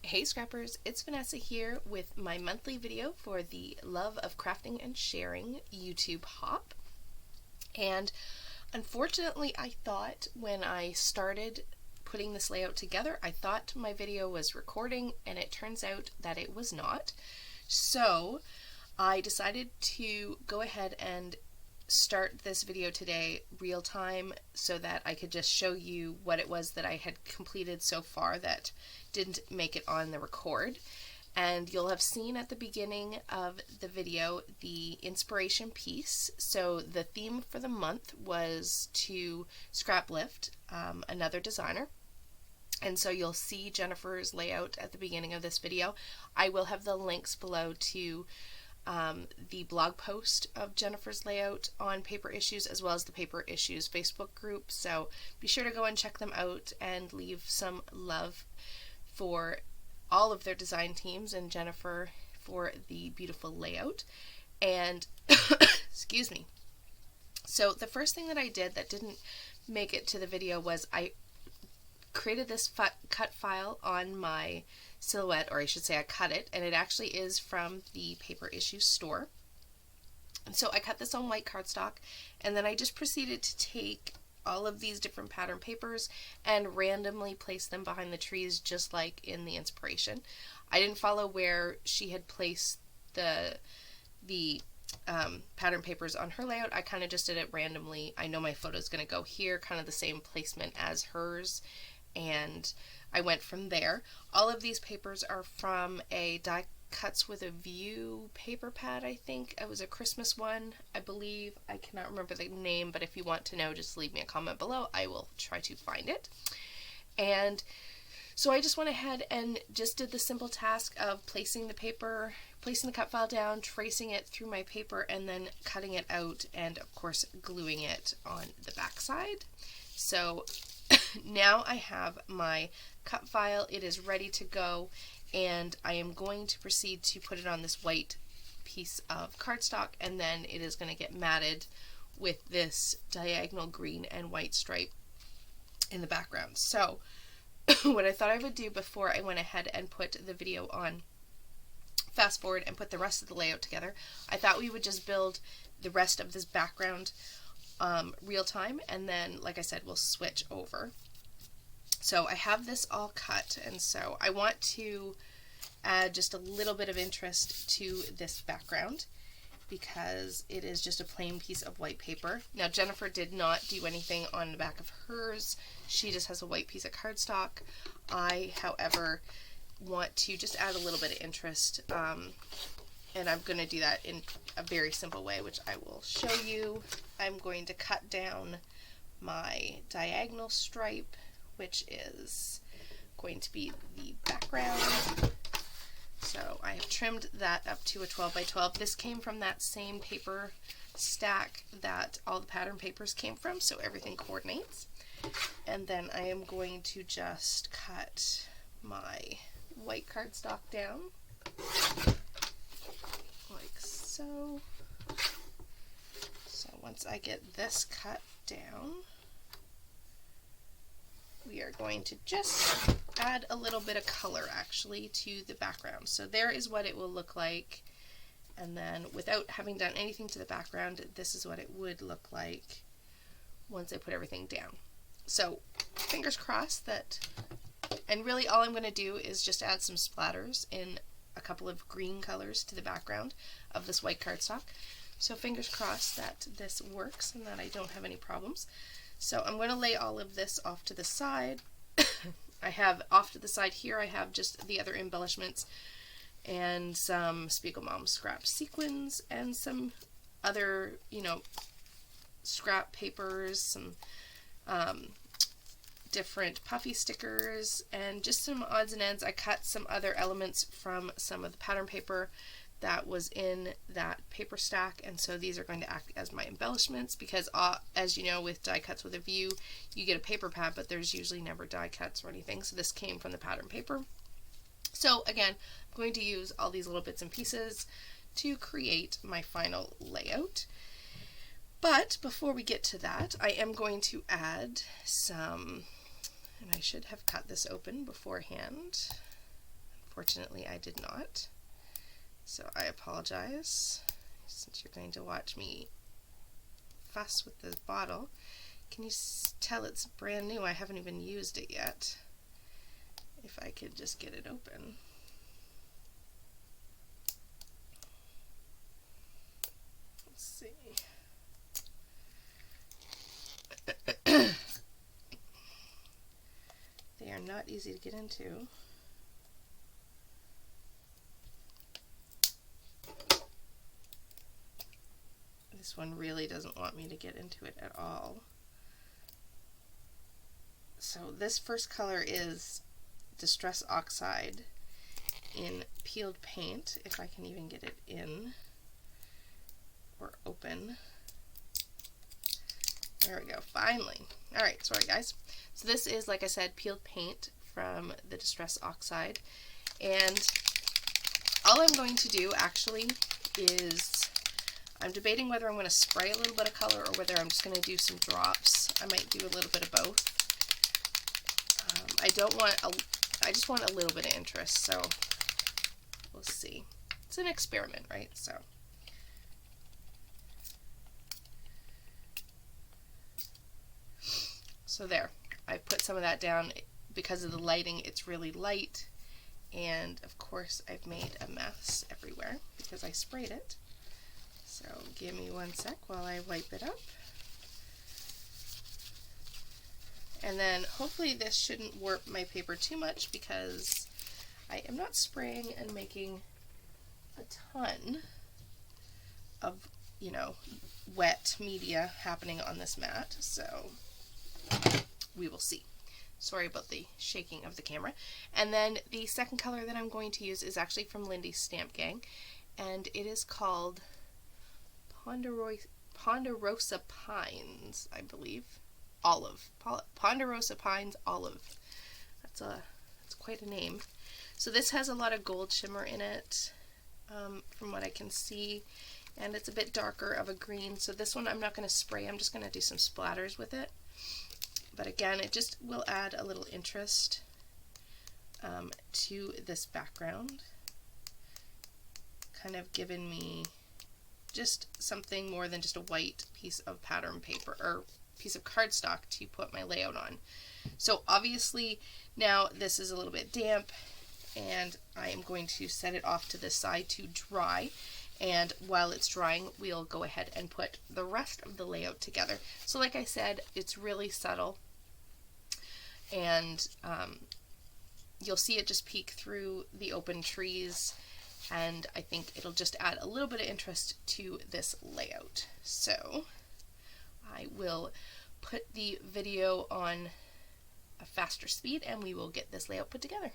Hey Scrappers, it's Vanessa here with my monthly video for the Love of Crafting and Sharing YouTube Hop. And unfortunately, I thought when I started putting this layout together, I thought my video was recording, and it turns out that it was not. So I decided to go ahead and start this video today real time so that I could just show you what it was that I had completed so far that didn't make it on the record. And you'll have seen at the beginning of the video the inspiration piece. So the theme for the month was to scrap lift another designer. And so you'll see Jennifer's layout at the beginning of this video. I will have the links below to the blog post of Jennifer's layout on Paper Issues, as well as the Paper Issues Facebook group. So be sure to go and check them out and leave some love for all of their design teams and Jennifer for the beautiful layout. And excuse me. So the first thing that I did that didn't make it to the video was I created this cut file on my silhouette, or I should say I cut it, and it actually is from the Paper Issue store. And so I cut this on white cardstock, and then I just proceeded to take all of these different pattern papers and randomly place them behind the trees, just like in the inspiration. I didn't follow where she had placed the pattern papers on her layout. I kind of just did it randomly. I know my photo is going to go here, kind of the same placement as hers, and I went from there. All of these papers are from a Die Cuts with a View paper pad, I think. It was a Christmas one, I believe. I cannot remember the name, but if you want to know, just leave me a comment below. I will try to find it. And so I just went ahead and just did the simple task of placing the paper, placing the cut file down, tracing it through my paper, and then cutting it out, and of course gluing it on the back side. So now I have my cut file. It is ready to go, and I am going to proceed to put it on this white piece of cardstock, and then it is going to get matted with this diagonal green and white stripe in the background. So what I thought I would do before I went ahead and put the video on fast forward and put the rest of the layout together, I thought we would just build the rest of this background real time, and then, like I said, we'll switch over. So I have this all cut, and so I want to add just a little bit of interest to this background because it is just a plain piece of white paper. Now, Jennifer did not do anything on the back of hers. She just has a white piece of cardstock. I, however, want to just add a little bit of interest, and I'm going to do that in a very simple way, which I will show you. I'm going to cut down my diagonal stripe, which is going to be the background. So I have trimmed that up to a 12 by 12. This came from that same paper stack that all the pattern papers came from, so everything coordinates. And then I am going to just cut my white cardstock down, like so. So once I get this cut down, we are going to just add a little bit of color actually to the background. So there is what it will look like, and then without having done anything to the background, this is what it would look like once I put everything down. So fingers crossed that, and really all I'm going to do is just add some splatters in a couple of green colors to the background of this white cardstock. So fingers crossed that this works and that I don't have any problems. So I'm going to lay all of this off to the side. I have off to the side here, I have just the other embellishments and some Spiegel Mom scrap sequins and some other, scrap papers, some different puffy stickers, and just some odds and ends. I cut some other elements from some of the pattern paper that was in that paper stack, and so these are going to act as my embellishments because as you know, with Die Cuts with a View, you get a paper pad, but there's usually never die cuts or anything, so this came from the pattern paper. So again, I'm going to use all these little bits and pieces to create my final layout. But before we get to that, I am going to add some, and I should have cut this open beforehand, Unfortunately, I did not. So I apologize. Since you're going to watch me fuss with this bottle, can you tell it's brand new? I haven't even used it yet. If I could just get it open. Let's see. They are not easy to get into. This one really doesn't want me to get into it at all. So this first color is Distress Oxide in Peeled Paint, if I can even get it in or open. There we go, finally. Alright, sorry guys. So this is, like I said, Peeled Paint from the Distress Oxide. And all I'm going to do actually is, I'm debating whether I'm going to spray a little bit of color or whether I'm just going to do some drops. I might do a little bit of both. I just want a little bit of interest, so we'll see. It's an experiment, right? So there, I put some of that down. Because of the lighting, it's really light, and of course I've made a mess everywhere because I sprayed it. So give me one sec while I wipe it up. And then hopefully this shouldn't warp my paper too much because I am not spraying and making a ton of, you know, wet media happening on this mat. So we will see. Sorry about the shaking of the camera. And then the second color that I'm going to use is actually from Lindy's Stamp Gang, and it is called Ponderosa Pines, I believe. Olive. Ponderosa Pines Olive. That's quite a name. So this has a lot of gold shimmer in it, from what I can see, and it's a bit darker of a green. So this one I'm not going to spray, I'm just going to do some splatters with it. But again, it just will add a little interest to this background. Kind of giving me just something more than just a white piece of pattern paper or piece of cardstock to put my layout on. So obviously now this is a little bit damp, and I am going to set it off to the side to dry. And while it's drying, we'll go ahead and put the rest of the layout together. So like I said, it's really subtle, and you'll see it just peek through the open trees, and I think it'll just add a little bit of interest to this layout. So I will put the video on a faster speed and we will get this layout put together.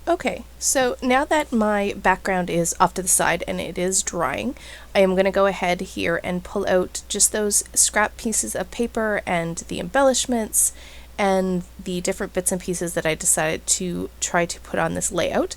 Okay, so now that my background is off to the side and it is drying, I am going to go ahead here and pull out just those scrap pieces of paper and the embellishments and the different bits and pieces that I decided to try to put on this layout.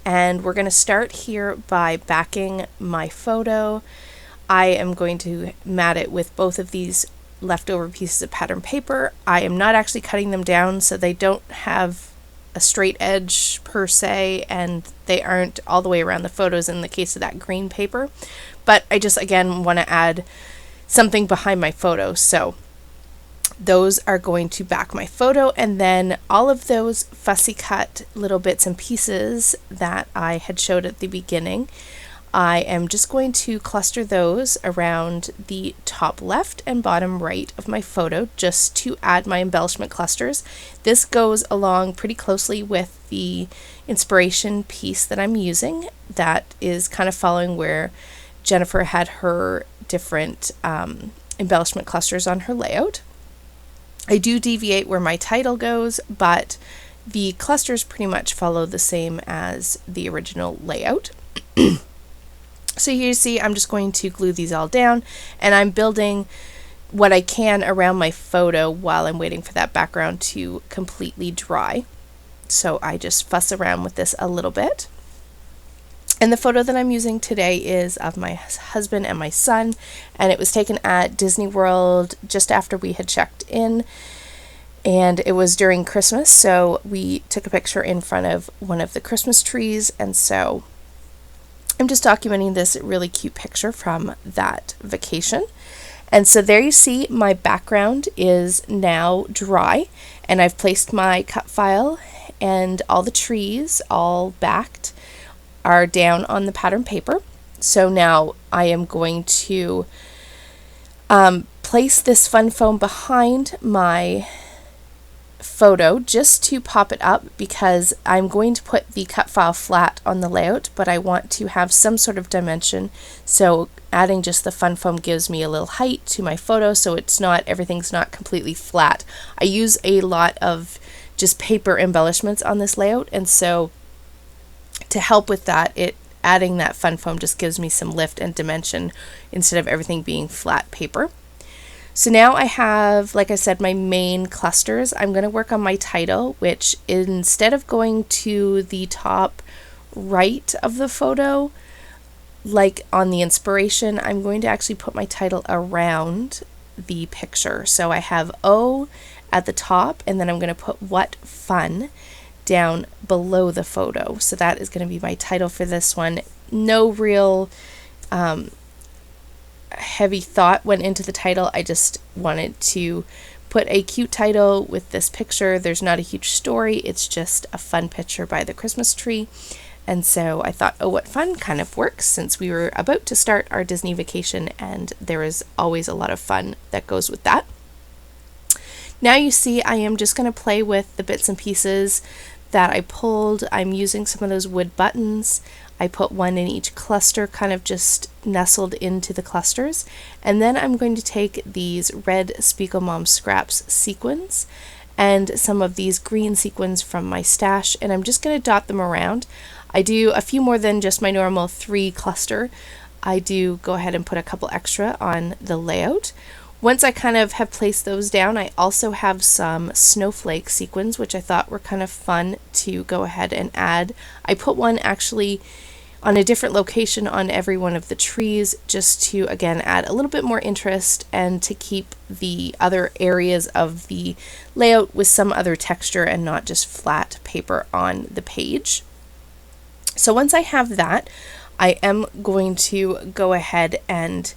And we're going to start here by backing my photo. I am going to mat it with both of these leftover pieces of pattern paper. I am not actually cutting them down, so they don't have a straight edge per se, and they aren't all the way around the photos in the case of that green paper. But I just, again, want to add something behind my photo. So those are going to back my photo, and then all of those fussy cut little bits and pieces that I had showed at the beginning, I am just going to cluster those around the top left and bottom right of my photo just to add my embellishment clusters. This goes along pretty closely with the inspiration piece that I'm using that is kind of following where Jennifer had her different embellishment clusters on her layout. I do deviate where my title goes, but the clusters pretty much follow the same as the original layout. So here you see I'm just going to glue these all down, and I'm building what I can around my photo while I'm waiting for that background to completely dry. So I just fuss around with this a little bit. And the photo that I'm using today is of my husband and my son, and it was taken at Disney World just after we had checked in. And it was during Christmas, so we took a picture in front of one of the Christmas trees, and so I'm just documenting this really cute picture from that vacation. And so there you see my background is now dry, and I've placed my cut file, and all the trees, all backed, are down on the pattern paper. So now I am going to place this fun foam behind my photo just to pop it up, because I'm going to put the cut file flat on the layout, but I want to have some sort of dimension, so adding just the fun foam gives me a little height to my photo, so everything's not completely flat. I use a lot of just paper embellishments on this layout, and so to help with that, adding that fun foam just gives me some lift and dimension instead of everything being flat paper. So now I have, like I said, my main clusters. I'm going to work on my title, which instead of going to the top right of the photo, like on the inspiration, I'm going to actually put my title around the picture. So I have O at the top, and then I'm going to put "What Fun" down below the photo. So that is going to be my title for this one. No real heavy thought went into the title. I just wanted to put a cute title with this picture. There's not a huge story. It's just a fun picture by the Christmas tree. And so I thought, oh, what fun kind of works, since we were about to start our Disney vacation, and there is always a lot of fun that goes with that. Now you see I am just going to play with the bits and pieces that I pulled. I'm using some of those wood buttons. I put one in each cluster, kind of just nestled into the clusters. And then I'm going to take these red Spiegel Mom Scraps sequins and some of these green sequins from my stash, and I'm just going to dot them around. I do a few more than just my normal 3 cluster. I do go ahead and put a couple extra on the layout. Once I kind of have placed those down, I also have some snowflake sequins, which I thought were kind of fun to go ahead and add. I put one actually on a different location on every one of the trees, just to again add a little bit more interest and to keep the other areas of the layout with some other texture and not just flat paper on the page. So once I have that, I am going to go ahead and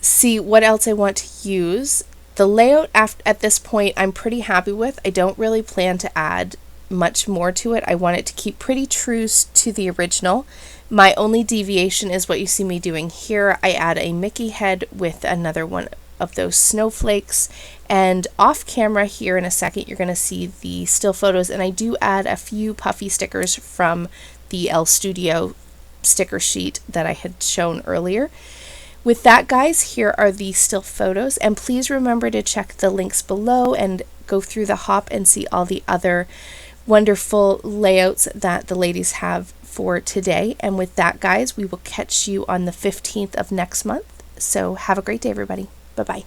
see what else I want to use. The layout at this point I'm pretty happy with. I don't really plan to add much more to it. I want it to keep pretty true to the original. My only deviation is what you see me doing here. I add a Mickey head with another one of those snowflakes, and off camera here in a second you're going to see the still photos, and I do add a few puffy stickers from the L Studio sticker sheet that I had shown earlier. With that, guys, here are the still photos, and please remember to check the links below and go through the hop and see all the other wonderful layouts that the ladies have for today. And with that, guys, we will catch you on the 15th of next month. So have a great day, everybody. Bye-bye.